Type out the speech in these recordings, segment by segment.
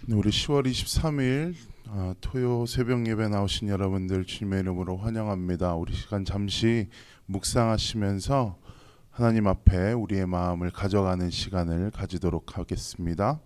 우리 10월 23일 토요 새벽 예배 나오신 여러분들 주님의 이름으로 환영합니다. 우리 시간 잠시 묵상하시면서 하나님 앞에 우리의 마음을 가져가는 시간을 가지도록 하겠습니다.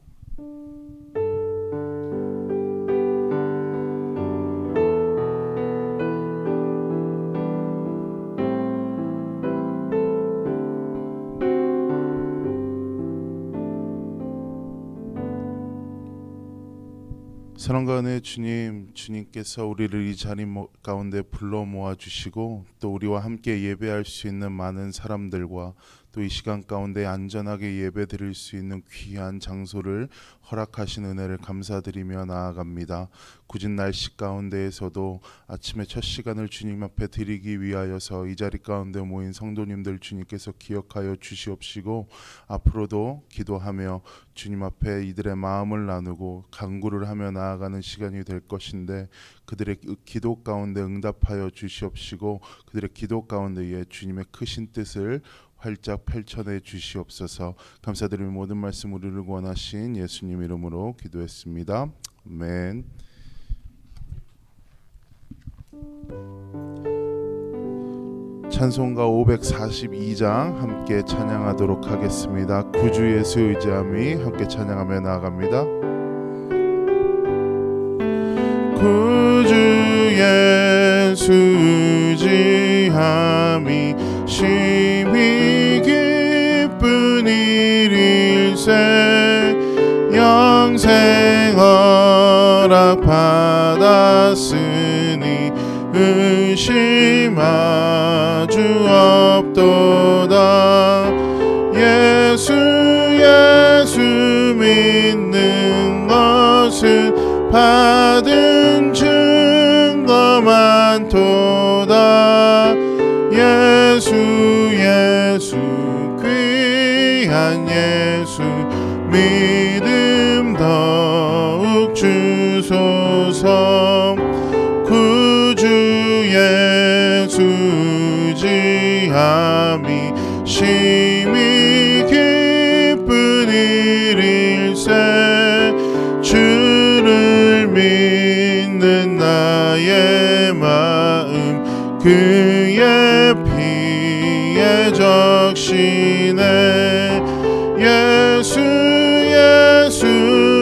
사랑과 은혜의 주님, 주님께서 우리를 이 자리 가운데 불러 모아주시고 또 우리와 함께 예배할 수 있는 많은 사람들과 또 이 시간 가운데 안전하게 예배 드릴 수 있는 귀한 장소를 허락하신 은혜를 감사드리며 나아갑니다. 굳은 날씨 가운데에서도 아침의 첫 시간을 주님 앞에 드리기 위하여서 이 자리 가운데 모인 성도님들 주님께서 기억하여 주시옵시고 앞으로도 기도하며 주님 앞에 이들의 마음을 나누고 간구를 하며 나아가는 시간이 될 것인데 그들의 기도 가운데 응답하여 주시옵시고 그들의 기도 가운데에 주님의 크신 뜻을 활짝 펼쳐내 주시옵소서. 감사드리며 모든 말씀 우리를 구원하신 예수님 이름으로 기도했습니다. 아멘. 찬송가 542장 함께 찬양하도록 하겠습니다. 구주 예수 의지함이 함께 찬양하며 나아갑니다. 구주 예수 의지함이 심히 기쁜 일일세 영생 허락 받았으니 의심하주 없도다. 예수 믿는 것은 받은 증거 많도다. 예수 귀한 예수 믿음 더욱 주소서. 구주 예수 의지함이 심히 기쁜 일일세 주를 믿는 나의 마음 그의 피에 적시네. 예수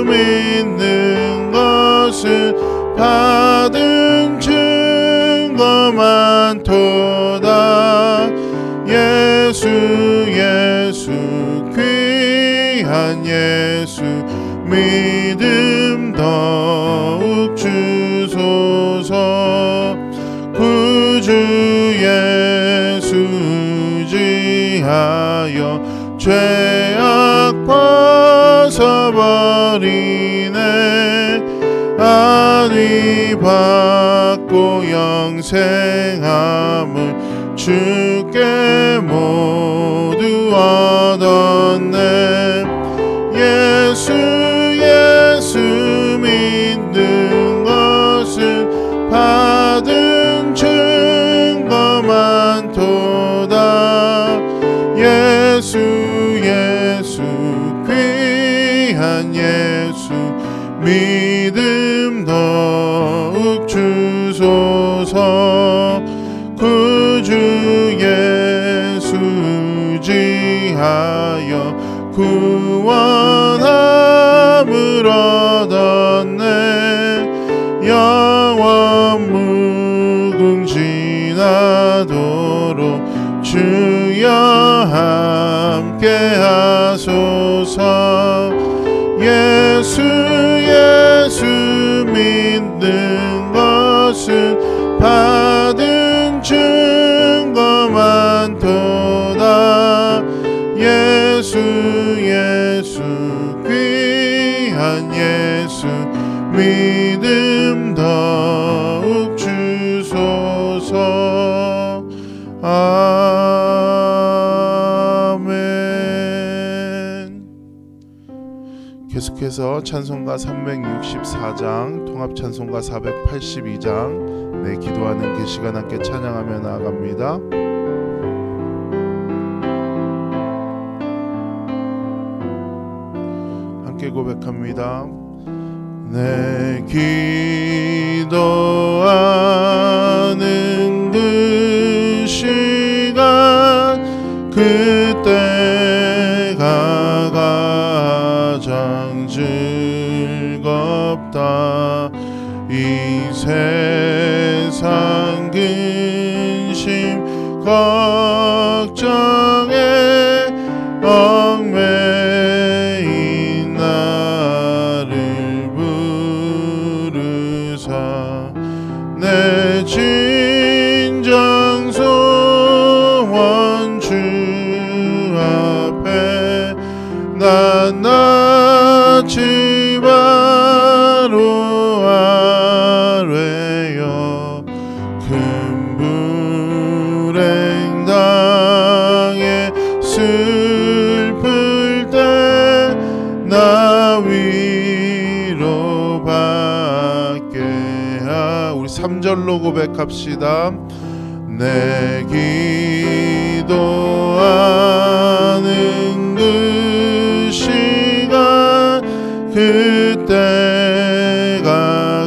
믿는 것은 받은 증거 많도다. 예수 귀한 예수 믿음 더욱 주소서. 구주 예수 의지하여 죄악 벗어버리네. 안위 받고 영생함을 주께 모두 얻었네. 예수 믿는 것은 받은 증거 많도다. 예수 귀한 예수 믿음 더욱 주소서. 구주 예수 의지하여 구원함을 얻었네. 영원 무궁지나도록 주여 함께 하소서. 예수 믿는 것은 받은 증거 많도다. 예수 귀한 예수 믿음 더욱 주소서. 아멘. 계속해서 찬송가 364장 통합찬송가 482장 내 기도하는 그 시간 함께 찬양하며 나아갑니다. 함께 고백합니다. 내 기도하는 그 시간 그때가 가장 즐겁다. 이 세상 근심 걱정에 얽매인 나를 부르사 내 진정 소원 주 앞에 난 낯이 바로 아뢰어 큰 불행 당해 슬플 때 나 위로받게 우리 3절로 고백합시다. 내 기도하는 그 시간 그때가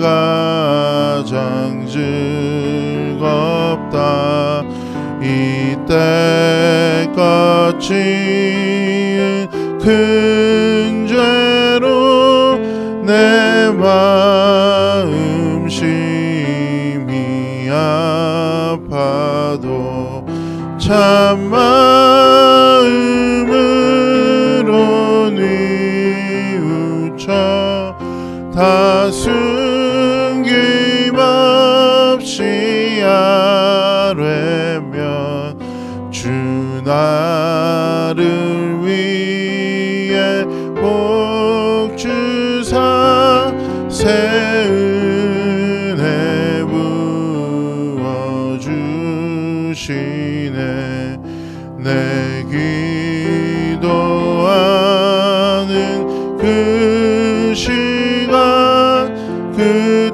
가장 즐겁다. 이때껏 지은 큰 죄로 내 마음 심히 아파도 참 마음으로 뉘우쳐 다 숨김없이 아뢰면 주 나를 위해 복 주사 새 은혜 부어주시네. 내 기도하는 그 시간 그때가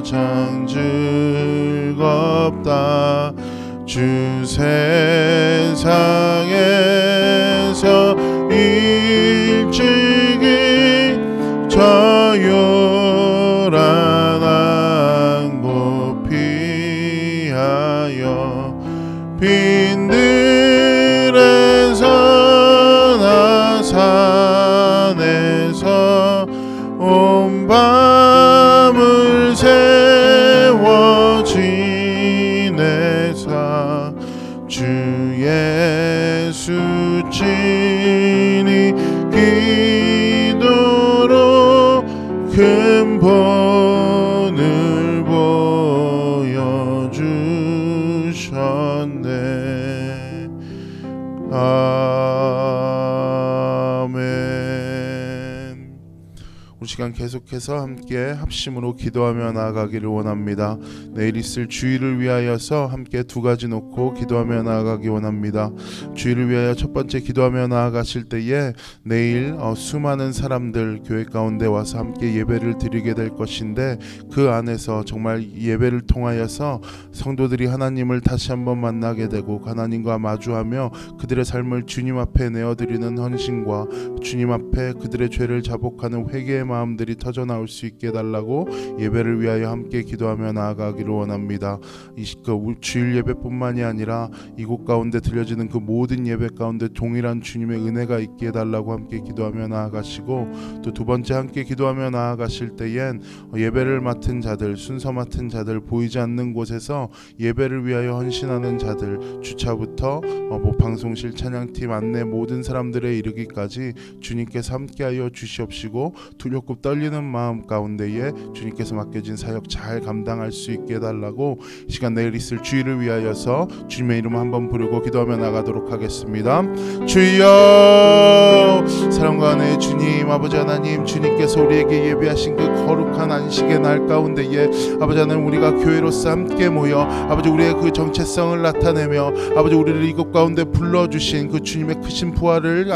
가장 즐겁다. 주 세상에서 일찍이 저 요란한 곳 피하여 빈들에서 나 산에서 온 밤을 세워 지내사 주 예수 친히 기도로 큰 본을 보여주셨네. 아멘. 우리 시간 계속해서 함께 합심으로 기도하며 나아가기를 원합니다. 내일 있을 주일을 위하여서 함께 두 가지 놓고 기도하며 나아가기 원합니다. 주일을 위하여 첫 번째 기도하며 나아가실 때에 내일 수많은 사람들 교회 가운데 와서 함께 예배를 드리게 될 것인데 그 안에서 정말 예배를 통하여서 성도들이 하나님을 다시 한번 만나게 되고 하나님과 마주하며 그들의 삶을 주님 앞에 내어드리는 헌신과 주님 앞에 그들의 죄를 자복하는 회개의 마음들이 터져나올 수 있게 해달라고 예배를 위하여 함께 기도하며 나아가기를 원합니다. 주일 예배뿐만이 아니라 이곳 가운데 들려지는 그 모든 예배 가운데 동일한 주님의 은혜가 있게 해달라고 함께 기도하며 나아가시고 또 두 번째 함께 기도하며 나아가실 때엔 예배를 맡은 자들, 순서 맡은 자들, 보이지 않는 곳에서 예배를 위하여 헌신하는 자들, 주차부터 방송실 찬양팀 안내 모든 사람들에 이르기까지 주님께서 함께하여 주시옵시고 두렵고 떨리는 마음 가운데에 주님께서 맡겨진 사역 잘 감당할 수 있게 해달라고 시간 내일 있을 주일을 위하여서 주님의 이름 한번 부르고 기도하며 나가도록 하겠습니다. 주여, 사랑과 은혜의 주님, 아버지 하나님, 주님께서 우리에게 예배하신 그 거룩한 안식의 날 가운데에 아버지 하나님 우리가 교회로서 함께 모여 아버지 우리의 그 정체성을 나타내며 아버지 우리를 이곳 가운데 불러주신 그 주님의 크신 부활을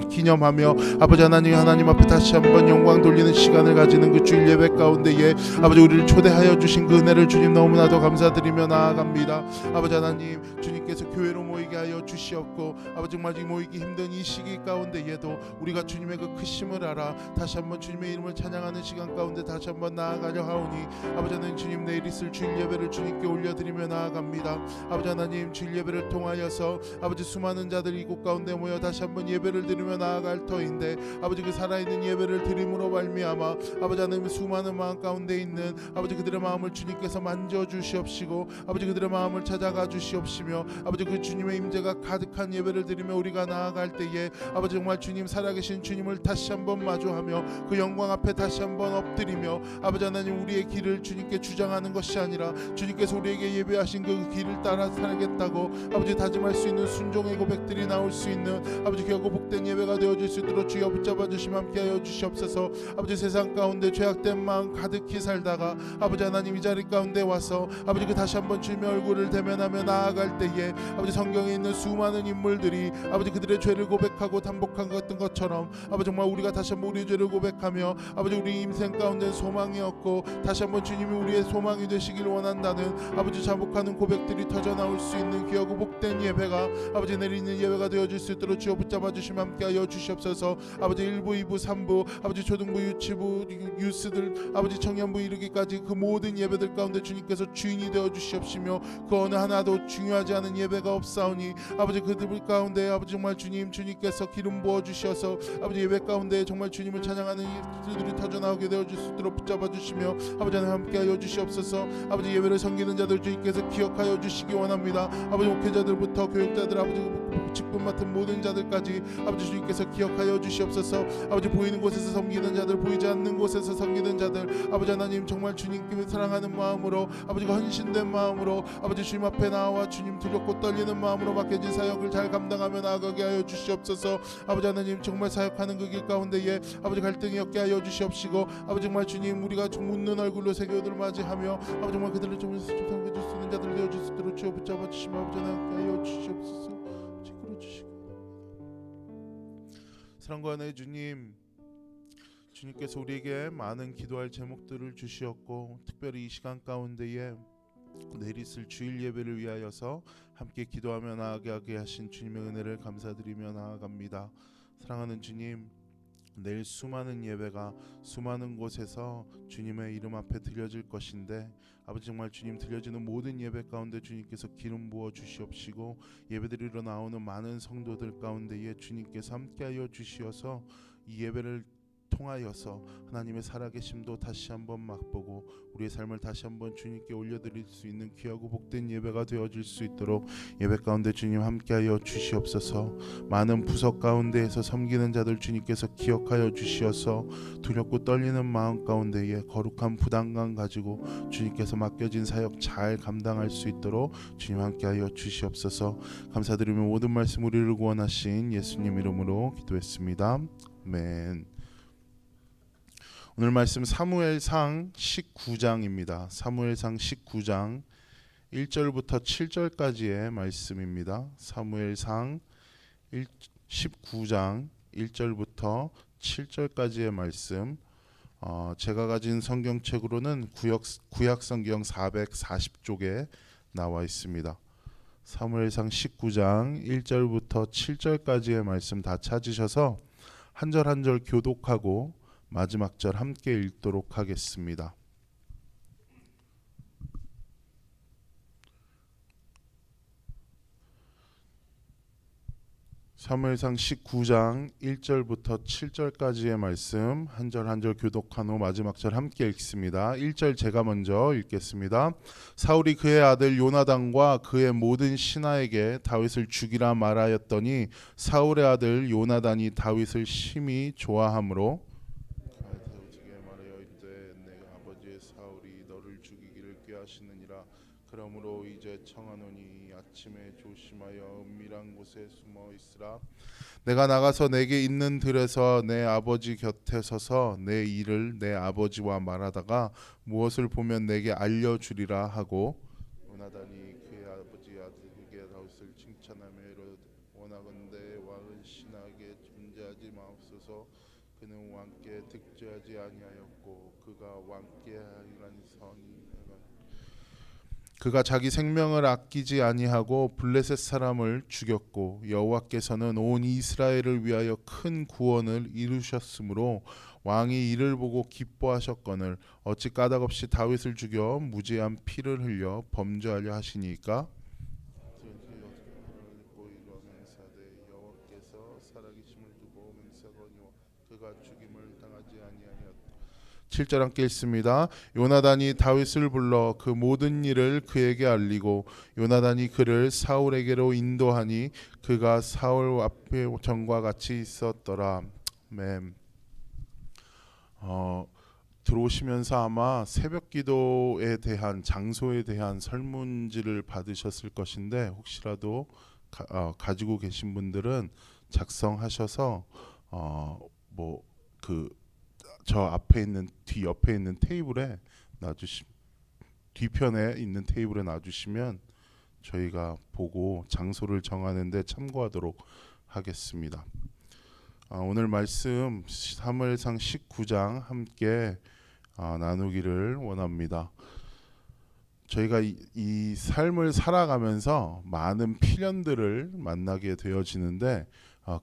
기념하며 아버지 하나님 앞에 다시 한번 영광 돌리는 섬기는 시간을 가지는 그 주일 예배 가운데에 아버지 우리를 초대하여 주신 그 은혜를 주님 너무나도 감사드리며 나아갑니다. 아버지 하나님, 주님께서 교회로 모이게 하여 주시옵고 아버지 정말 모이기 힘든 이 시기 가운데에도 우리가 주님의 그 크심을 알아 다시 한번 주님의 이름을 찬양하는 시간 가운데 다시 한번 나아가려 하오니 아버지 하나님, 주님 내일 있을 주일 예배를 주님께 올려드리며 나아갑니다. 아버지 하나님, 주일 예배를 통하여서 아버지 수많은 자들이 이곳 가운데 모여 다시 한번 예배를 드리며 나아갈 터인데 아버지 그 살아있는 예배를 드림으로 말미암아 아버지 하나님, 수많은 마음 가운데 있는 아버지 그들의 마음을 주님께서 만져주시옵시고 아버지 그들의 마음을 찾아가 주시옵시며 아버지 그 주님의 임재가 가득한 예배를 드리며 우리가 나아갈 때에 아버지 정말 주님 살아계신 주님을 다시 한번 마주하며 그 영광 앞에 다시 한번 엎드리며 아버지 하나님, 우리의 길을 주님께 주장하는 것이 아니라 주님께서 우리에게 예배하신 그 길을 따라 살겠다고 아버지 다짐할 수 있는 순종의 고백들이 나올 수 있는 아버지 귀하고 복된 예배가 되어질 수 있도록 주여 붙잡아 주시면 함께하여 주시옵소서. 아버지 세상 가운데 죄악된 마음 가득히 살다가 아버지 하나님 이 자리 가운데 와서 아버지 그 다시 한번 주님의 얼굴을 대면하며 나아갈 때에 아버지 성경에 있는 수많은 인물들이 아버지 그들의 죄를 고백하고 단복한 것처럼 아버지 정말 우리가 다시 한번 우리의 죄를 고백하며 아버지 우리 인생 가운데 소망이 없고 다시 한번 주님이 우리의 소망이 되시길 원한다는 아버지 자복하는 고백들이 터져 나올 수 있는 귀하고 복된 예배가 아버지 내리는 예배가 되어질 수 있도록 주여 붙잡아 주시면 함께하여 주시옵소서. 아버지 1부 2부 3부 아버지 초등부 유치부 유스들 아버지 청년부 이르기까지 그 모든 예배들 가운데 주님께서 주인이 되어 주시옵시며 그 어느 하나도 중요하지 않은 예배가 없사오니 아버지 그들 가운데 아버지 정말 주님께서 기름 부어 주셔서 아버지 예배 가운데 정말 주님을 찬양하는 일들이 터져 나오게 되어 줄 수 있도록 붙잡아 주시며 아버지 하나님 함께하여 주시옵소서. 아버지 예배를 섬기는 자들 주님께서 기억하여 주시기 원합니다. 아버지 목회자들부터 교육자들 아버지 직분 맡은 모든 자들까지 아버지 주님께서 기억하여 주시옵소서. 아버지 보이는 곳에서 섬기는 자들, 보이지 않는 곳에서 섬기는 자들 아버지 하나님 정말 주님께 사랑하는 마음으로 아버지가 헌신된 마음으로 아버지 주님 앞에 나와 주님 두렵고 떨리는 마음으로 맡겨진 사역을 잘 감당하며 나아가게 하여 주시옵소서. 아버지 하나님 정말 사역하는 그 길 가운데에 아버지 갈등이 없게 하여 주시옵시고 아버지 정말 주님 우리가 좀 웃는 얼굴로 세계를 맞이하며 아버지 정말 그들을 좀 섬겨줄 수 있는 자들 되어줄 수 있도록 주여 붙잡아 주시며 아버지 하나님께 하여 주시옵소서. 사랑과 은혜의 주님, 주님께서 우리에게 많은 기도할 제목들을 주시었고 특별히 이 시간 가운데에 내일 있을 주일 예배를 위하여서 함께 기도하며 나아가게 하신 주님의 은혜를 감사드리며 나아갑니다. 사랑하는 주님, 내일 수많은 예배가 수많은 곳에서 주님의 이름 앞에 드려질 것인데 아버지 정말 주님 들려지는 모든 예배 가운데 주님께서 기름 부어 주시옵시고 예배드리러 나오는 많은 성도들 가운데에 주님께서 함께하여 주시어서 이 예배를 통하여서 하나님의 살아계심도 다시 한번 맛보고 우리의 삶을 다시 한번 주님께 올려드릴 수 있는 귀하고 복된 예배가 되어질 수 있도록 예배 가운데 주님 함께하여 주시옵소서. 많은 부석 가운데에서 섬기는 자들 주님께서 기억하여 주시어서 두렵고 떨리는 마음 가운데에 거룩한 부담감 가지고 주님께서 맡겨진 사역 잘 감당할 수 있도록 주님 함께하여 주시옵소서. 감사드리며 모든 말씀 우리를 구원하신 예수님 이름으로 기도했습니다. 아멘. 오늘 말씀 사무엘상 19장입니다. 사무엘상 19장 1절부터 7절까지의 말씀입니다. 사무엘상 19장 1절부터 7절까지의 말씀. 제가 가진 성경책으로는 구약 성경 440쪽에 나와 있습니다. 사무엘상 19장 1절부터 7절까지의 말씀 다 찾으셔서 한 절 한 절 교독하고 마지막 절 함께 읽도록 하겠습니다. 사무엘상 19장 1절부터 7절까지의 말씀 한 절 한 절 교독한 후 마지막 절 함께 읽습니다. 1절 제가 먼저 읽겠습니다. 사울이 그의 아들 요나단과 그의 모든 신하에게 다윗을 죽이라 말하였더니 사울의 아들 요나단이 다윗을 심히 좋아하므로 다윗에게 말하여 이르되 내 아버지의 사울이 너를 죽이기를 꾀하시느니라. 그러므로 이제 청하노니 아침에 조심하여 은밀한 곳에 숨어 있으라. 내가 나가서 내게 있는 들에서 내 아버지 곁에 서서 내 일을 내 아버지와 말하다가 무엇을 보면 내게 알려주리라 하고 요나단이 그의 아버지 아들에게 다윗을 칭찬하며 이르되 원하건대 왕은 신하에게 존재하지 마옵소서. 그는 왕께 득죄하지 아니하였고 그가 왕께 하리라는 선이 그가 자기 생명을 아끼지 아니하고 블레셋 사람을 죽였고 여호와께서는 온 이스라엘을 위하여 큰 구원을 이루셨으므로 왕이 이를 보고 기뻐하셨거늘 어찌 까닭없이 다윗을 죽여 무죄한 피를 흘려 범죄하려 하시니까 여호와께서 살아계심을 두고 맹세하거니와 그가 죽임을 당하지 아니하였다. 7절 함께 읽습니다. 요나단이 다윗을 불러 그 모든 일을 그에게 알리고 요나단이 그를 사울에게로 인도하니 그가 사울 앞에 전과 같이 있었더라. 아멘. 들어오시면서 아마 새벽 기도에 대한 장소에 대한 설문지를 받으셨을 것인데 혹시라도 가지고 계신 분들은 작성하셔서 뭐 그 저 앞에 있는 뒤 옆에 있는 테이블에 놔주시 뒤편에 있는 테이블에 놔주시면 저희가 보고 장소를 정하는데 참고하도록 하겠습니다. 오늘 말씀 사무엘상 19장 함께 나누기를 원합니다. 저희가 이 삶을 살아가면서 많은 필연들을 만나게 되어지는데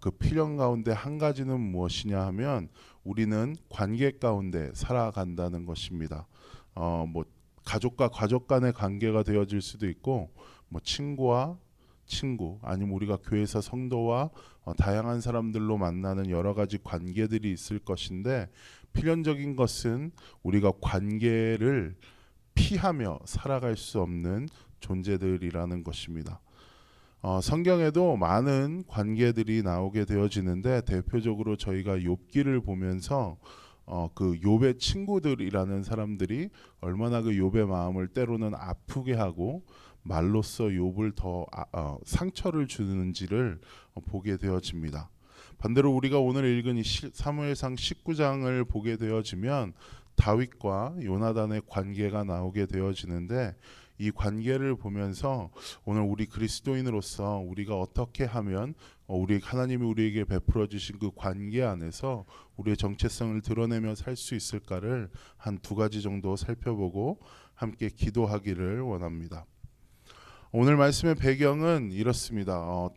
그 필연 가운데 한 가지는 무엇이냐 하면 우리는 관계 가운데 살아간다는 것입니다. 뭐 가족과 가족 간의 관계가 되어질 수도 있고 뭐 친구와 친구 아니면 우리가 교회에서 성도와 다양한 사람들로 만나는 여러 가지 관계들이 있을 것인데 필연적인 것은 우리가 관계를 피하며 살아갈 수 없는 존재들이라는 것입니다. 성경에도 많은 관계들이 나오게 되어지는데 대표적으로 저희가 욥기를 보면서 그 욥의 친구들이라는 사람들이 얼마나 그 욥의 마음을 때로는 아프게 하고 말로써 욥을 더 상처를 주는지를 보게 되어집니다. 반대로 우리가 오늘 읽은 이 사무엘상 19장을 보게 되어지면 다윗과 요나단의 관계가 나오게 되어지는데 이 관계를 보면서 오늘 우리 그리스도인으로서 우리가 어떻게 하면 우리 하나님이 우리에게 베풀어 주신 그 관계 안에서 우리의 정체성을 드러내며 살 수 있을까를 한 두 가지 정도 살펴보고 함께 기도하기를 원합니다. 오늘 말씀의 배경은 이렇습니다.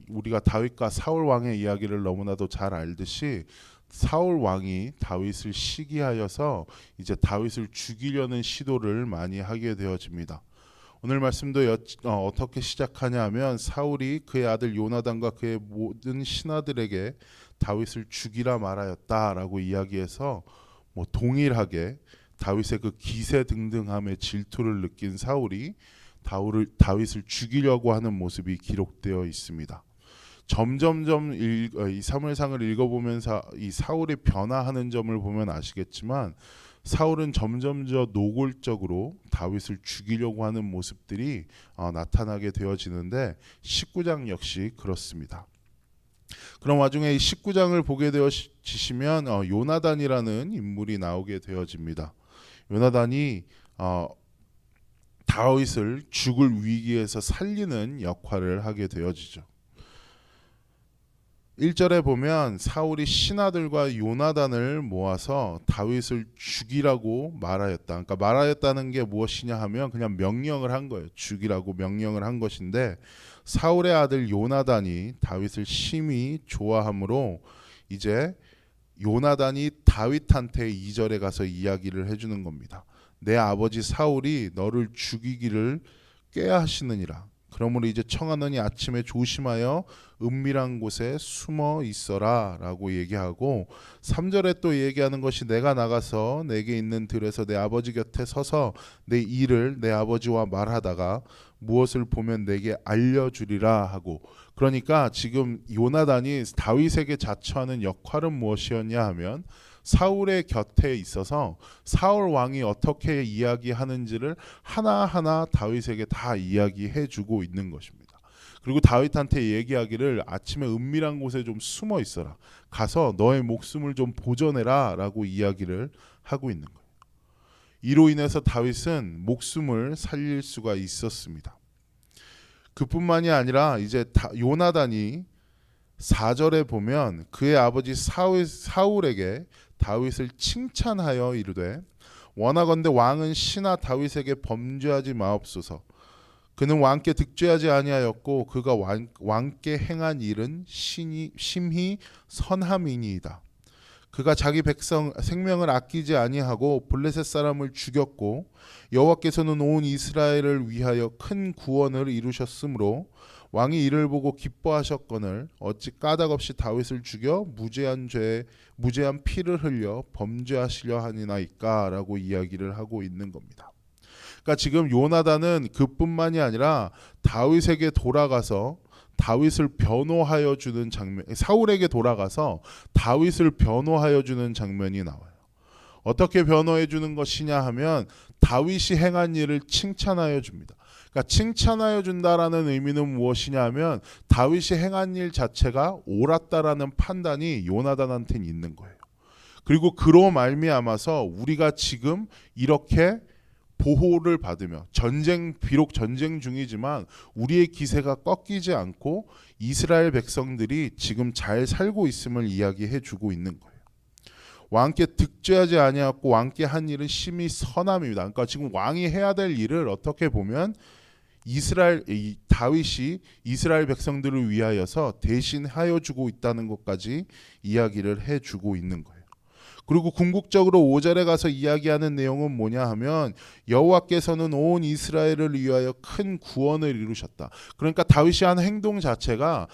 우리가 다윗과 사울 왕의 이야기를 너무나도 잘 알듯이 사울 왕이 다윗을 시기하여서 이제 다윗을 죽이려는 시도를 많이 하게 되어집니다. 오늘 말씀도 어떻게 시작하냐 하면 사울이 그의 아들 요나단과 그의 모든 신하들에게 다윗을 죽이라 말하였다라고 이야기해서 뭐 동일하게 다윗의 그 기세등등함에 질투를 느낀 사울이 다윗을 죽이려고 하는 모습이 기록되어 있습니다. 점점점 이 사무엘상을 읽어보면서 이 사울이 변화하는 점을 보면 아시겠지만 사울은 점점 더 노골적으로 다윗을 죽이려고 하는 모습들이 나타나게 되어지는데 19장 역시 그렇습니다. 그런 와중에 이 19장을 보게 되어지시면 요나단이라는 인물이 나오게 되어집니다. 요나단이 다윗을 죽을 위기에서 살리는 역할을 하게 되어지죠. 1절에 보면 사울이 신하들과 요나단을 모아서 다윗을 죽이라고 말하였다. 그러니까 말하였다는 게 무엇이냐 하면 그냥 명령을 한 거예요. 죽이라고 명령을 한 것인데 사울의 아들 요나단이 다윗을 심히 좋아하므로 이제 요나단이 다윗한테 2절에 가서 이야기를 해주는 겁니다. 내 아버지 사울이 너를 죽이기를 꾀하시느니라. 그러므로 이제 청하노니 아침에 조심하여 은밀한 곳에 숨어 있어라 라고 얘기하고 3절에 또 얘기하는 것이 내가 나가서 내게 있는 들에서 내 아버지 곁에 서서 내 일을 내 아버지와 말하다가 무엇을 보면 내게 알려주리라 하고 그러니까 지금 요나단이 다윗에게 자처하는 역할은 무엇이었냐 하면 사울의 곁에 있어서 사울 왕이 어떻게 이야기하는지를 하나하나 다윗에게 다 이야기해 주고 있는 것입니다. 그리고 다윗한테 얘기하기를 아침에 은밀한 곳에 좀 숨어 있어라. 가서 너의 목숨을 좀 보존해라 라고 이야기를 하고 있는 거예요. 이로 인해서 다윗은 목숨을 살릴 수가 있었습니다. 그뿐만이 아니라 이제 요나단이 4절에 보면 그의 아버지 사울에게 다윗을 칭찬하여 이르되 원하건대 왕은 신하 다윗에게 범죄하지 마옵소서. 그는 왕께 득죄하지 아니하였고 그가 왕께 행한 일은 심히 선함이니이다. 그가 자기 백성 생명을 아끼지 아니하고 블레셋 사람을 죽였고 여호와께서는 온 이스라엘을 위하여 큰 구원을 이루셨으므로 왕이 이를 보고 기뻐하셨거늘 어찌 까닭없이 다윗을 죽여 무죄한 피를 흘려 범죄하시려 하니나이까라고 이야기를 하고 있는 겁니다. 그러니까 지금 요나단은 그뿐만이 아니라 다윗에게 돌아가서 다윗을 변호하여 주는 장면, 사울에게 돌아가서 다윗을 변호하여 주는 장면이 나와요. 어떻게 변호해 주는 것이냐 하면 다윗이 행한 일을 칭찬하여 줍니다. 그러니까 칭찬하여 준다라는 의미는 무엇이냐 하면 다윗이 행한 일 자체가 옳았다라는 판단이 요나단한테는 있는 거예요. 그리고 그로 말미암아서 우리가 지금 이렇게 보호를 받으며 비록 전쟁 중이지만 우리의 기세가 꺾이지 않고 이스라엘 백성들이 지금 잘 살고 있음을 이야기해 주고 있는 거예요. 왕께 득죄하지 아니하였고 왕께 한 일은 심히 선함입니다. 그러니까 지금 왕이 해야 될 일을 어떻게 보면 다윗이 이스라엘 백성들을 위하여서 대신하여 주고 있다는 것까지 이야기를 해 주고 있는 거예요. 그리고 궁극적으로 5절에 가서 이야기하는 내용은 뭐냐 하면 여호와께서는 온 이스라엘을 위하여 큰 구원을 이루셨다. 그러니까 다윗이 한 행동 자체가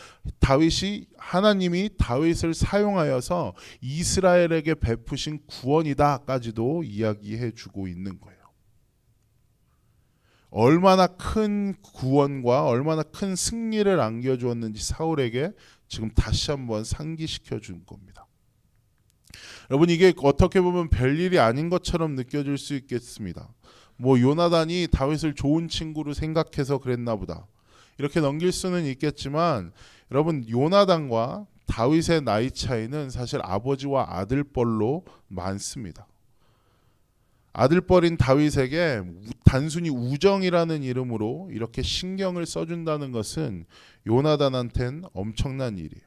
하나님이 다윗을 사용하여서 이스라엘에게 베푸신 구원이다까지도 이야기해 주고 있는 거예요. 얼마나 큰 구원과 얼마나 큰 승리를 안겨주었는지 사울에게 지금 다시 한번 상기시켜 준 겁니다. 여러분, 이게 어떻게 보면 별일이 아닌 것처럼 느껴질 수 있겠습니다. 요나단이 다윗을 좋은 친구로 생각해서 그랬나 보다, 이렇게 넘길 수는 있겠지만, 여러분, 요나단과 다윗의 나이 차이는 사실 아버지와 아들뻘로 많습니다. 아들뻘인 다윗에게 단순히 우정이라는 이름으로 이렇게 신경을 써준다는 것은 요나단한테는 엄청난 일이에요.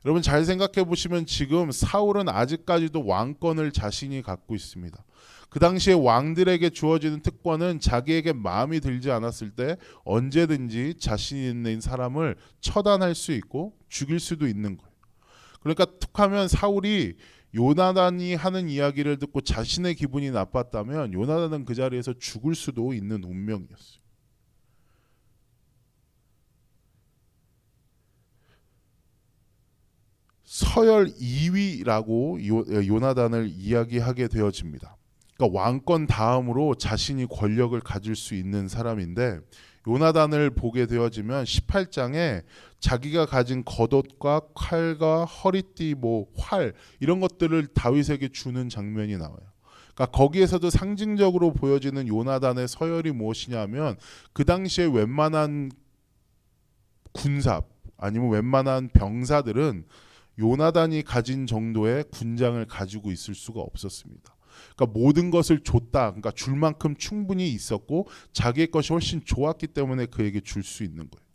여러분, 잘 생각해 보시면 지금 사울은 아직까지도 왕권을 자신이 갖고 있습니다. 그 당시에 왕들에게 주어지는 특권은 자기에게 마음이 들지 않았을 때 언제든지 자신 있는 사람을 처단할 수 있고 죽일 수도 있는 거예요. 그러니까 툭하면 사울이 요나단이 하는 이야기를 듣고 자신의 기분이 나빴다면 요나단은 그 자리에서 죽을 수도 있는 운명이었어요. 서열 2위라고 요나단을 이야기하게 되어집니다. 그러니까 왕권 다음으로 자신이 권력을 가질 수 있는 사람인데, 요나단을 보게 되어지면 18장에 자기가 가진 겉옷과 칼과 허리띠, 활 이런 것들을 다윗에게 주는 장면이 나와요. 그러니까 거기에서도 상징적으로 보여지는 요나단의 서열이 무엇이냐면, 그 당시에 웬만한 군사 아니면 웬만한 병사들은 요나단이 가진 정도의 군장을 가지고 있을 수가 없었습니다. 그러니까 모든 것을 줬다. 그러니까 줄 만큼 충분히 있었고 자기의 것이 훨씬 좋았기 때문에 그에게 줄 수 있는 거예요.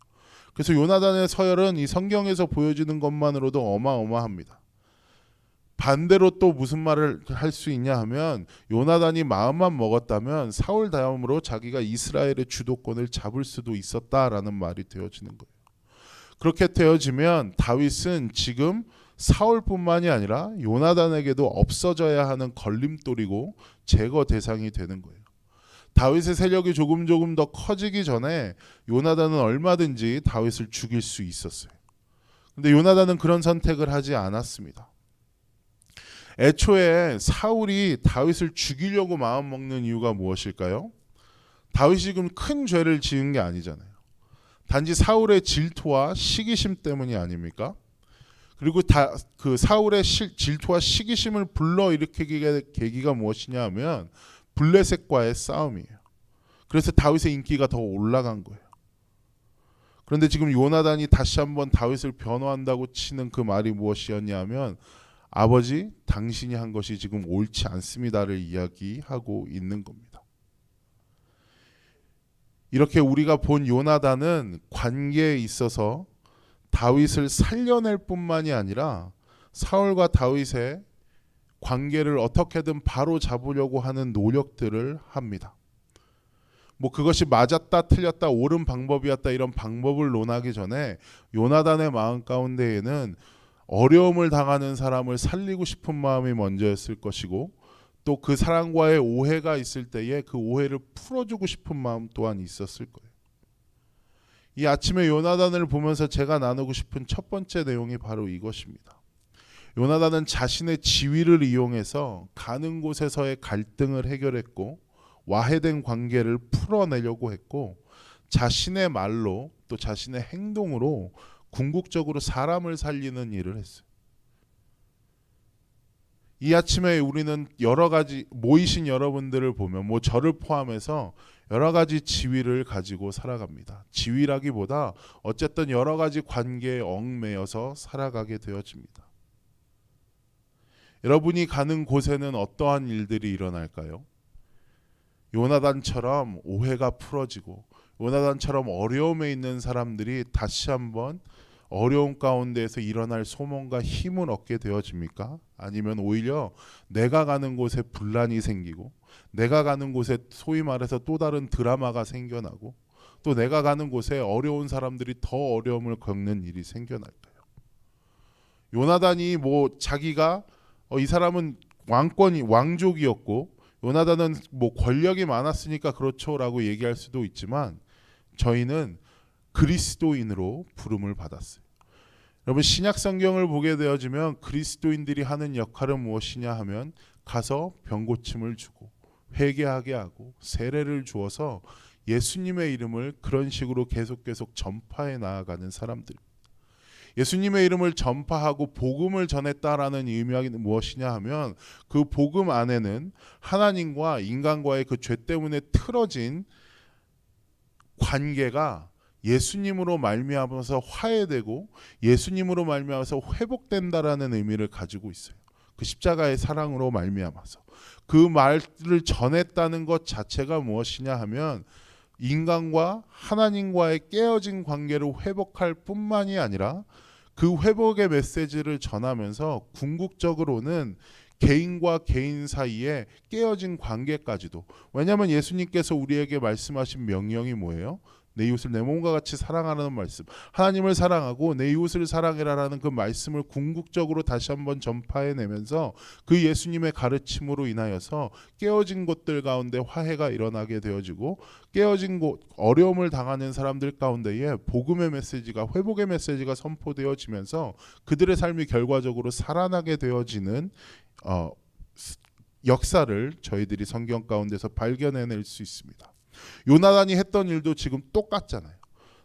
그래서 요나단의 서열은 이 성경에서 보여지는 것만으로도 어마어마합니다. 반대로 또 무슨 말을 할 수 있냐 하면, 요나단이 마음만 먹었다면 사울 다음으로 자기가 이스라엘의 주도권을 잡을 수도 있었다라는 말이 되어지는 거예요. 그렇게 되어지면 다윗은 지금 사울뿐만이 아니라 요나단에게도 없어져야 하는 걸림돌이고 제거 대상이 되는 거예요. 다윗의 세력이 조금 더 커지기 전에 요나단은 얼마든지 다윗을 죽일 수 있었어요. 근데 요나단은 그런 선택을 하지 않았습니다. 애초에 사울이 다윗을 죽이려고 마음먹는 이유가 무엇일까요? 다윗이 지금 큰 죄를 지은 게 아니잖아요. 단지 사울의 질투와 시기심 때문이 아닙니까? 그리고 그 사울의 질투와 시기심을 불러일으키게 계기가 무엇이냐 하면 블레셋과의 싸움이에요. 그래서 다윗의 인기가 더 올라간 거예요. 그런데 지금 요나단이 다시 한번 다윗을 변호한다고 치는 그 말이 무엇이었냐면, 아버지, 당신이 한 것이 지금 옳지 않습니다를 이야기하고 있는 겁니다. 이렇게 우리가 본 요나단은 관계에 있어서 다윗을 살려낼 뿐만이 아니라 사울과 다윗의 관계를 어떻게든 바로 잡으려고 하는 노력들을 합니다. 뭐 그것이 맞았다 틀렸다 옳은 방법이었다 이런 방법을 논하기 전에 요나단의 마음 가운데에는 어려움을 당하는 사람을 살리고 싶은 마음이 먼저였을 것이고, 또 그 사람과의 오해가 있을 때에 그 오해를 풀어주고 싶은 마음 또한 있었을 거예요. 이 아침에 요나단을 보면서 제가 나누고 싶은 첫 번째 내용이 바로 이것입니다. 요나단은 자신의 지위를 이용해서 가는 곳에서의 갈등을 해결했고 와해된 관계를 풀어내려고 했고, 자신의 말로 또 자신의 행동으로 궁극적으로 사람을 살리는 일을 했어요. 이 아침에 우리는 여러 가지 모이신 여러분들을 보면 뭐 저를 포함해서 여러 가지 지위를 가지고 살아갑니다. 지위라기보다 어쨌든 여러 가지 관계에 얽매여서 살아가게 되어집니다. 여러분이 가는 곳에는 어떠한 일들이 일어날까요? 요나단처럼 오해가 풀어지고 요나단처럼 어려움에 있는 사람들이 다시 한번 어려움 가운데에서 일어날 소망과 힘을 얻게 되어집니까? 아니면 오히려 내가 가는 곳에 분란이 생기고 내가 가는 곳에 소위 말해서 또 다른 드라마가 생겨나고 또 내가 가는 곳에 어려운 사람들이 더 어려움을 겪는 일이 생겨날까요? 요나단이 뭐 자기가 이 사람은 왕족이었고 요나단은 뭐 권력이 많았으니까 그렇죠라고 얘기할 수도 있지만 저희는 그리스도인으로 부름을 받았어요. 여러분 신약 성경을 보게 되어지면 그리스도인들이 하는 역할은 무엇이냐 하면 가서 병고침을 주고 회개하게 하고 세례를 주어서 예수님의 이름을 그런 식으로 계속 전파해 나아가는 사람들입니다. 예수님의 이름을 전파하고 복음을 전했다라는 의미가 무엇이냐 하면 그 복음 안에는 하나님과 인간과의 그 죄 때문에 틀어진 관계가 예수님으로 말미암아서 화해되고 예수님으로 말미암아서 회복된다라는 의미를 가지고 있어요. 그 십자가의 사랑으로 말미암아서 그 말을 전했다는 것 자체가 무엇이냐 하면 인간과 하나님과의 깨어진 관계를 회복할 뿐만이 아니라 그 회복의 메시지를 전하면서 궁극적으로는 개인과 개인 사이에 깨어진 관계까지도, 왜냐하면 예수님께서 우리에게 말씀하신 명령이 뭐예요? 내 이웃을 내 몸과 같이 사랑하라는 말씀, 하나님을 사랑하고 내 이웃을 사랑해라라는 그 말씀을 궁극적으로 다시 한번 전파해내면서 그 예수님의 가르침으로 인하여서 깨어진 곳들 가운데 화해가 일어나게 되어지고 깨어진 곳, 어려움을 당하는 사람들 가운데에 복음의 메시지가, 회복의 메시지가 선포되어지면서 그들의 삶이 결과적으로 살아나게 되어지는 역사를 저희들이 성경 가운데서 발견해낼 수 있습니다. 요나단이 했던 일도 지금 똑같잖아요.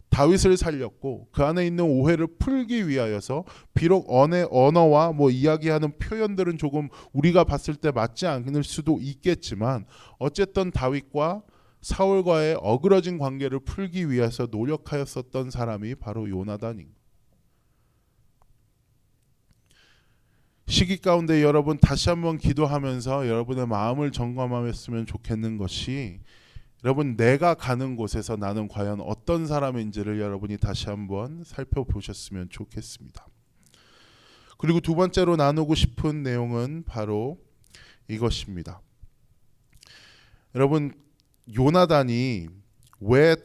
다윗을 살렸고 그 안에 있는 오해를 풀기 위하여서 비록 언어와 뭐 이야기하는 표현들은 조금 우리가 봤을 때 맞지 않을 수도 있겠지만 어쨌든 다윗과 사울과의 어그러진 관계를 풀기 위해서 노력하였었던 사람이 바로 요나단입니다. 시기 가운데 여러분 다시 한번 기도하면서 여러분의 마음을 점검하였으면 좋겠는 것이, 여러분 내가 가는 곳에서 나는 과연 어떤 사람인지를 여러분이 다시 한번 살펴보셨으면 좋겠습니다. 그리고 두 번째로 나누고 싶은 내용은 바로 이것입니다. 여러분 요나단이 왜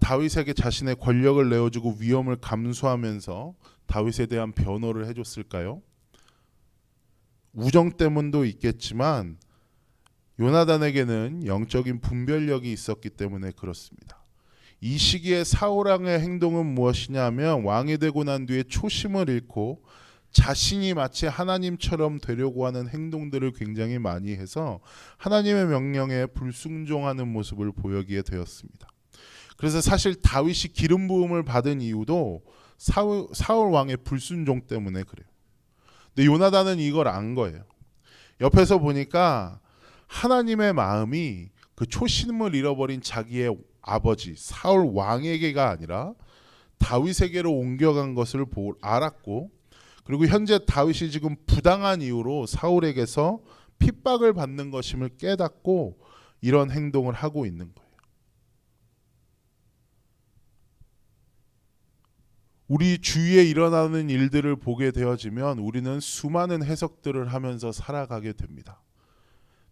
다윗에게 자신의 권력을 내어주고 위험을 감수하면서 다윗에 대한 변호를 해줬을까요? 우정 때문도 있겠지만 요나단에게는 영적인 분별력이 있었기 때문에 그렇습니다. 이 시기에 사울 왕의 행동은 무엇이냐 하면 왕이 되고 난 뒤에 초심을 잃고 자신이 마치 하나님처럼 되려고 하는 행동들을 굉장히 많이 해서 하나님의 명령에 불순종하는 모습을 보이게 되었습니다. 그래서 사실 다윗이 기름 부음을 받은 이유도 사울 왕의 불순종 때문에 그래요. 근데 요나단은 이걸 안 거예요. 옆에서 보니까 하나님의 마음이 그 초심을 잃어버린 자기의 아버지 사울 왕에게가 아니라 다윗에게로 옮겨간 것을 알았고, 그리고 현재 다윗이 지금 부당한 이유로 사울에게서 핍박을 받는 것임을 깨닫고 이런 행동을 하고 있는 거예요. 우리 주위에 일어나는 일들을 보게 되어지면 우리는 수많은 해석들을 하면서 살아가게 됩니다.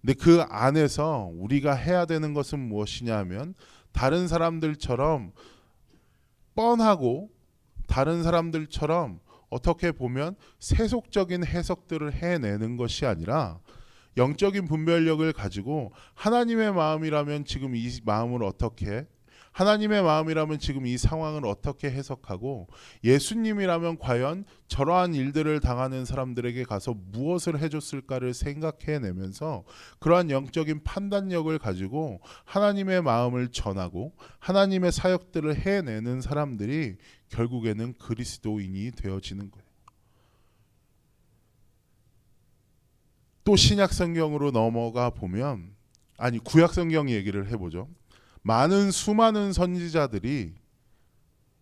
근데 그 안에서 우리가 해야 되는 것은 무엇이냐 하면 다른 사람들처럼 뻔하고 다른 사람들처럼 어떻게 보면 세속적인 해석들을 해내는 것이 아니라 영적인 분별력을 가지고 하나님의 마음이라면 지금 이 마음을 어떻게, 하나님의 마음이라면 지금 이 상황을 어떻게 해석하고, 예수님이라면 과연 저러한 일들을 당하는 사람들에게 가서 무엇을 해줬을까를 생각해내면서 그러한 영적인 판단력을 가지고 하나님의 마음을 전하고 하나님의 사역들을 해내는 사람들이 결국에는 그리스도인이 되어지는 거예요. 또 신약 성경으로 넘어가 보면, 아니 구약 성경 얘기를 해보죠. 수많은 선지자들이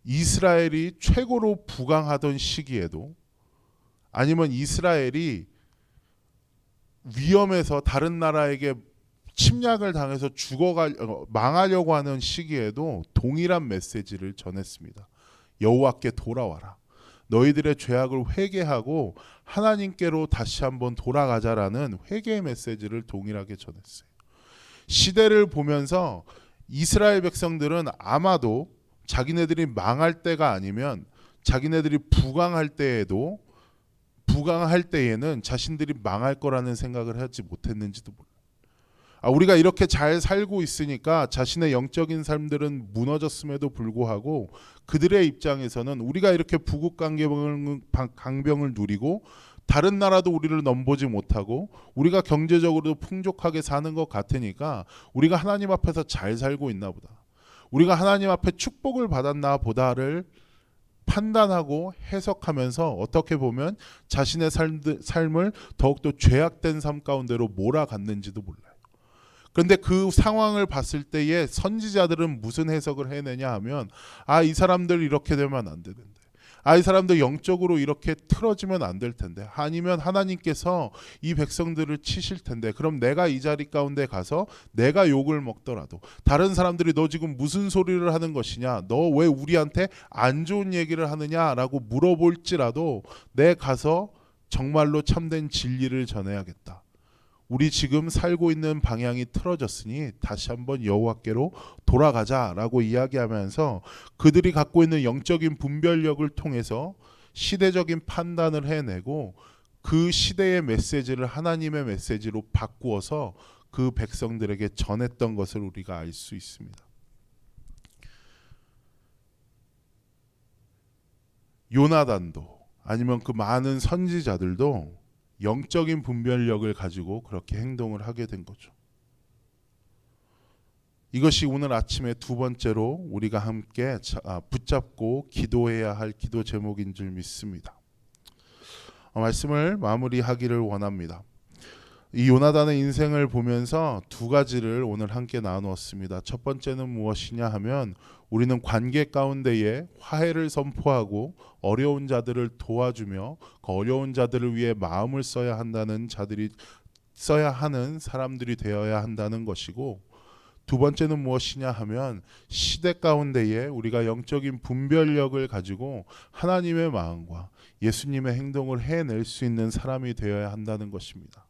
이스라엘이 최고로 부강하던 시기에도, 아니면 이스라엘이 위험해서 다른 나라에게 침략을 당해서 망하려고 하는 시기에도 동일한 메시지를 전했습니다. 여호와께 돌아와라. 너희들의 죄악을 회개하고 하나님께로 다시 한번 돌아가자라는 회개의 메시지를 동일하게 전했어요. 시대를 보면서 이스라엘 백성들은 아마도 자기네들이 망할 때가 아니면 자기네들이 부강할 때에는 자신들이 망할 거라는 생각을 하지 못했는지도 몰라요. 우리가 이렇게 잘 살고 있으니까 자신의 영적인 삶들은 무너졌음에도 불구하고 그들의 입장에서는 우리가 이렇게 부국 강병을 누리고 다른 나라도 우리를 넘보지 못하고 우리가 경제적으로도 풍족하게 사는 것 같으니까 우리가 하나님 앞에서 잘 살고 있나 보다, 우리가 하나님 앞에 축복을 받았나 보다를 판단하고 해석하면서 어떻게 보면 자신의 삶을 더욱더 죄악된 삶 가운데로 몰아갔는지도 몰라요. 그런데 그 상황을 봤을 때에 선지자들은 무슨 해석을 해내냐 하면, 이 사람들 이렇게 되면 안 되는데, 이 사람들 영적으로 이렇게 틀어지면 안 될 텐데, 아니면 하나님께서 이 백성들을 치실 텐데, 그럼 내가 이 자리 가운데 가서 내가 욕을 먹더라도 다른 사람들이 너 지금 무슨 소리를 하는 것이냐, 너 왜 우리한테 안 좋은 얘기를 하느냐라고 물어볼지라도 내 가서 정말로 참된 진리를 전해야겠다. 우리 지금 살고 있는 방향이 틀어졌으니 다시 한번 여호와께로 돌아가자라고 이야기하면서 그들이 갖고 있는 영적인 분별력을 통해서 시대적인 판단을 해내고 그 시대의 메시지를 하나님의 메시지로 바꾸어서 그 백성들에게 전했던 것을 우리가 알 수 있습니다. 요나단도 아니면 그 많은 선지자들도 영적인 분별력을 가지고 그렇게 행동을 하게 된 거죠. 이것이 오늘 아침에 두 번째로 우리가 함께 붙잡고 기도해야 할 기도 제목인 줄 믿습니다. 말씀을 마무리하기를 원합니다. 이 요나단의 인생을 보면서 두 가지를 오늘 함께 나누었습니다. 첫 번째는 무엇이냐 하면, 우리는 관계 가운데에 화해를 선포하고 어려운 자들을 도와주며 그 어려운 자들을 위해 마음을 써야 하는 사람들이 되어야 한다는 것이고, 두 번째는 무엇이냐 하면 시대 가운데에 우리가 영적인 분별력을 가지고 하나님의 마음과 예수님의 행동을 해낼 수 있는 사람이 되어야 한다는 것입니다.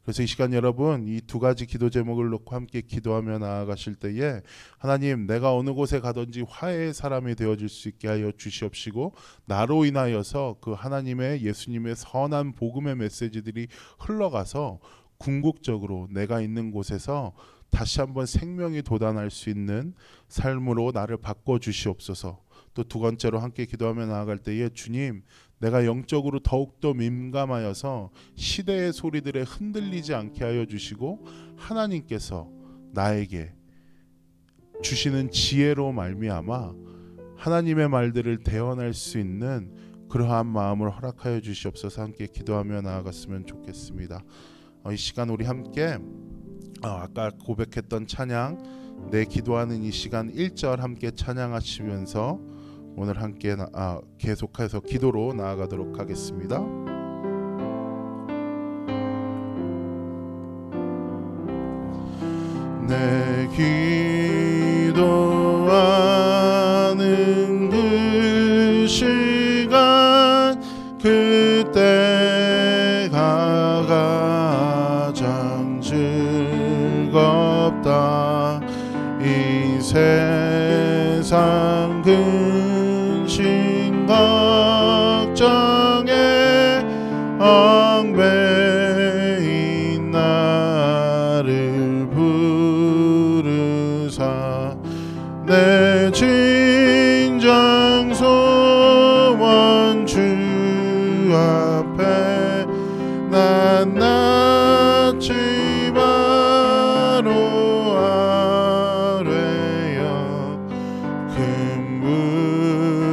그래서 이 시간 여러분, 이 두 가지 기도 제목을 놓고 함께 기도하며 나아가실 때에, 하나님, 내가 어느 곳에 가든지 화해의 사람이 되어질 수 있게 하여 주시옵시고, 나로 인하여서 그 하나님의 예수님의 선한 복음의 메시지들이 흘러가서 궁극적으로 내가 있는 곳에서 다시 한번 생명이 돋아날 수 있는 삶으로 나를 바꿔주시옵소서. 또 두 번째로 함께 기도하며 나아갈 때에, 주님, 내가 영적으로 더욱더 민감하여서 시대의 소리들에 흔들리지 않게 하여 주시고, 하나님께서 나에게 주시는 지혜로 말미암아 하나님의 말들을 대언할 수 있는 그러한 마음을 허락하여 주시옵소서. 함께 기도하며 나아갔으면 좋겠습니다. 이 시간 우리 함께 아까 고백했던 찬양, 내 기도하는 이 시간 1절 함께 찬양하시면서 오늘 함께 계속해서 기도로 나아가도록 하겠습니다. 내 기도하는 그 시간 그때가 가장 즐겁다. 이 세상 근심 걱정에 얽매인 나를 부르사 내 진정 소원 주 앞에 난 낳지 바로 아뢰어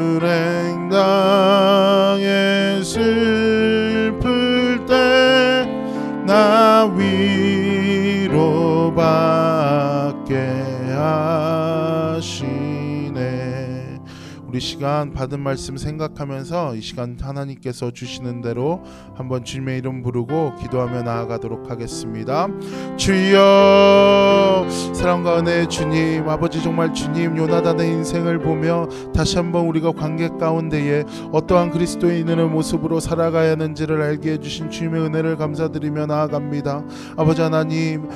금불행 당에 슬플 때 나 위로받게 하시네. 우리 시간 받은 말씀 생각하면서 이 시간 하나님께서 주시는 대로 한번 주님의 이름 부르고 기도하며 나아가도록 하겠습니다. 주여, 사랑과 은혜의 주님, 아버지 정말 주님 요나단의 인생을 보며 다시 한번 우리가 관계 가운데에 어떠한 그리스도인의 모습으로 살아가야 하는지를 알게 해주신 주님의 은혜를 감사드리며 나아갑니다. 아버지 하나님,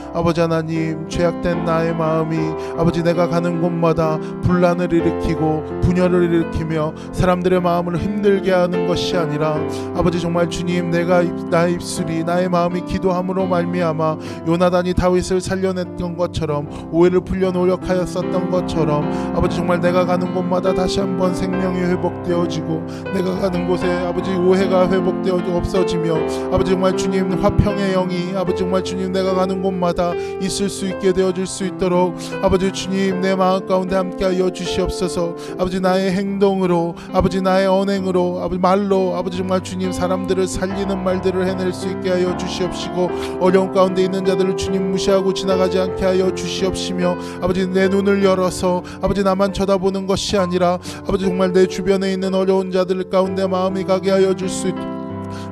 죄악된 나의 마음이 아버지 내가 가는 곳마다 분란을 일으키고 분열을 일으키며 사람들의 마음을 힘들게 하는 것이 아니라 아버지 정말 주님, 나의 입술이 나의 마음이 기도함으로 말미암아 요나단이 다윗을 살려냈던 것처럼 오해를 풀려 노력하였었던 것처럼 아버지 정말 내가 가는 곳마다 다시 한번 생명이 회복되어지고 내가 가는 곳에 아버지 오해가 회복되어 없어지며 아버지 정말 주님 화평의 영이 아버지 정말 주님 내가 가는 곳마다 있을 수 있게 되어질 수 있도록 아버지 주님 내 마음 가운데 함께하여 주시옵소서. 아버지 나의 행동으로 아버지 나의 언행으로 아버지 말로 아버지 정말 주님 사람들을 살리는 말들을 해낼 수 있게 하여 주시옵시고 어려운 가운데 있는 자들을 주님 무시하고 지나가지 않게 하여 주시옵시며 아버지 내 눈을 열어서 아버지 나만 쳐다보는 것이 아니라 아버지 정말 내 주변에 있는 어려운 자들 가운데 마음이 가게 하여 줄 수 있도록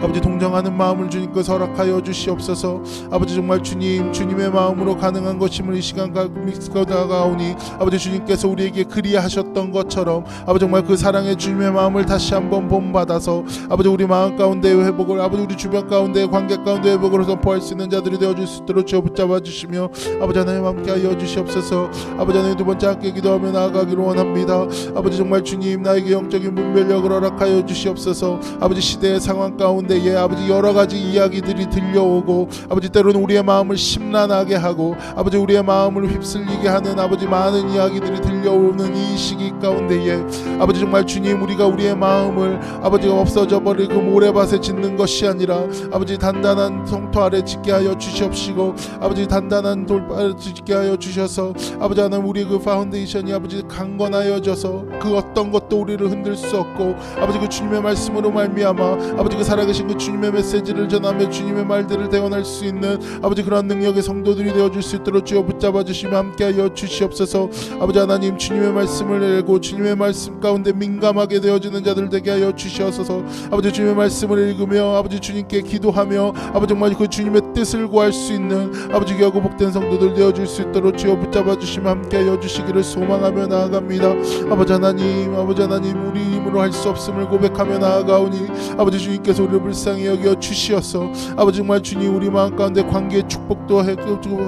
아버지 동정하는 마음을 주님께 허락하여 주시옵소서. 아버지 정말 주님의 마음으로 가능한 것임을 이 시간 다가오니 아버지 주님께서 우리에게 그리하셨던 것처럼 아버지 정말 그 사랑의 주님의 마음을 다시 한번 본받아서 아버지 우리 마음 가운데의 회복을 아버지 우리 주변 가운데의 관계 가운데 회복을 선포할 수 있는 자들이 되어줄 수 있도록 주여 붙잡아 주시며 아버지 하나님 함께하여 주시옵소서. 아버지 하나님 두 번째 함께 기도하며 나아가기를 원합니다. 아버지 정말 주님 나에게 영적인 분별력을 허락하여 주시옵소서. 아버지 시대의 상황 가운데 아버지 여러 가지 이야기들이 들려오고 아버지 때로는 우리의 마음을 심란하게 하고 아버지 우리의 마음을 휩쓸리게 하는 아버지 많은 이야기들이 들려오는 이 시기 가운데에 아버지 정말 주님 우리가 우리의 마음을 아버지가 없어져 버릴 그 모래밭에 짓는 것이 아니라 아버지 단단한 성토 아래 짓게 하여 주시옵시고 아버지 단단한 돌바에 짓게 하여 주셔서 아버지 하나님 우리 그 파운데이션이 아버지 강건하여져서 그 어떤 것도 우리를 흔들 수 없고 아버지 그 주님의 말씀으로 말미암아 아버지 그 살아계신 그 주님의 메시지를 전하며 주님의 말들을 대언할 수 있는 아버지 그러한 능력의 성도들이 되어줄 수 있도록 주여 붙잡아 주시며 함께하여 주시옵소서. 아버지 하나님 주님의 말씀을 읽고 주님의 말씀 가운데 민감하게 되어지는 자들 되게 하여 주시옵소서. 아버지 주님의 말씀을 읽으며 아버지 주님께 기도하며 아버지 정말 그 주님의 뜻을 구할 수 있는 아버지 귀하고 복된 성도들 되어줄 수 있도록 주여 붙잡아 주시며 함께하여 주시기를 소망하며 나아갑니다. 아버지 하나님 우리 힘으로 할 수 없음을 고백하며 나아가오니 아버지 주님께서 우리를 불쌍히 여겨 주시어서 아버지 정말 주님 우리 마음 가운데 관계의 축복도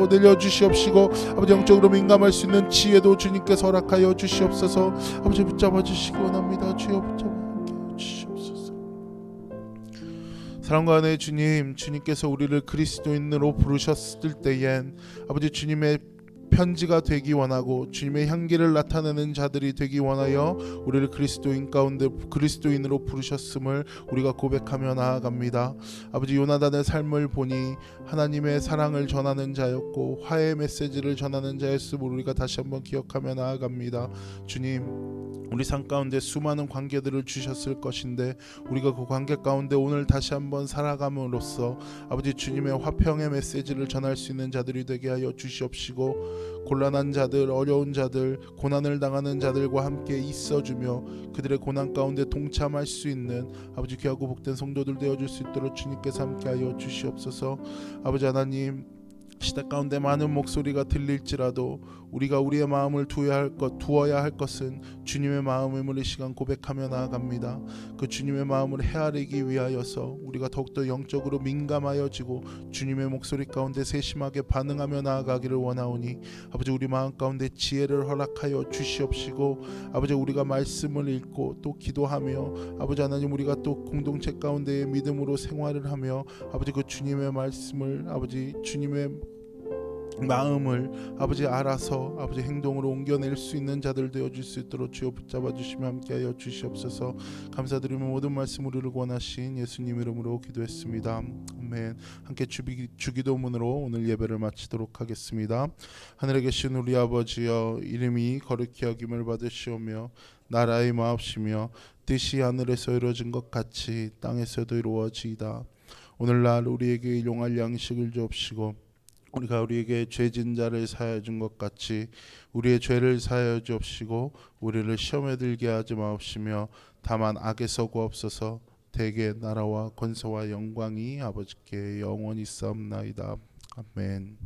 내려주시옵시고 아버지 영적으로 민감할 수 있는 지혜도 주님께서 허락하여 주시옵소서. 아버지 붙잡아 주시기 원합니다. 주여 붙잡아 주시옵소서. 사랑과 은혜의 주님께서 우리를 그리스도인으로 부르셨을 때엔 아버지 주님의 편지가 되기 원하고 주님의 향기를 나타내는 자들이 되기 원하여 우리를 그리스도인 가운데 그리스도인으로 부르셨음을 우리가 고백하며 나아갑니다. 아버지 요나단의 삶을 보니 하나님의 사랑을 전하는 자였고 화해의 메시지를 전하는 자였음을 우리가 다시 한번 기억하며 나아갑니다. 주님 우리 삶 가운데 수많은 관계들을 주셨을 것인데 우리가 그 관계 가운데 오늘 다시 한번 살아감으로써 아버지 주님의 화평의 메시지를 전할 수 있는 자들이 되게 하여 주시옵시고 곤란한 자들, 어려운 자들, 고난을 당하는 자들과 함께 있어주며 그들의 고난 가운데 동참할 수 있는 아버지 귀하고 복된 성도들 되어줄 수 있도록 주님께서 함께하여 주시옵소서. 아버지 하나님 시대 가운데 많은 목소리가 들릴지라도 우리가 우리의 마음을 두어야 할 것은 주님의 마음임을 이 시간 고백하며 나아갑니다. 그 주님의 마음을 헤아리기 위하여서 우리가 더욱더 영적으로 민감하여지고 주님의 목소리 가운데 세심하게 반응하며 나아가기를 원하오니 아버지 우리 마음 가운데 지혜를 허락하여 주시옵시고 아버지 우리가 말씀을 읽고 또 기도하며 아버지 하나님 우리가 또 공동체 가운데의 믿음으로 생활을 하며 아버지 그 주님의 말씀을 아버지 주님의 마음을 아버지 알아서 아버지 행동으로 옮겨낼 수 있는 자들 되어줄 수 있도록 주여 붙잡아 주시며 함께하여 주시옵소서. 감사드리며 모든 말씀 우리를 권하신 예수님 이름으로 기도했습니다. 아멘. 함께 주기도문으로 오늘 예배를 마치도록 하겠습니다. 하늘에 계신 우리 아버지여 이름이 거룩히 여김을 받으시오며 나라의 마옵시며 뜻이 하늘에서 이루어진 것 같이 땅에서도 이루어지이다. 오늘날 우리에게 일용할 양식을 주옵시고 우리가 우리에게 죄진 자를 사하여 준 것 같이 우리의 죄를 사하여 주옵시고 우리를 시험에 들게 하지 마옵시며 다만 악에서 구하옵소서. 대개 나라와 권세와 영광이 아버지께 영원히 있사옵나이다. 아멘.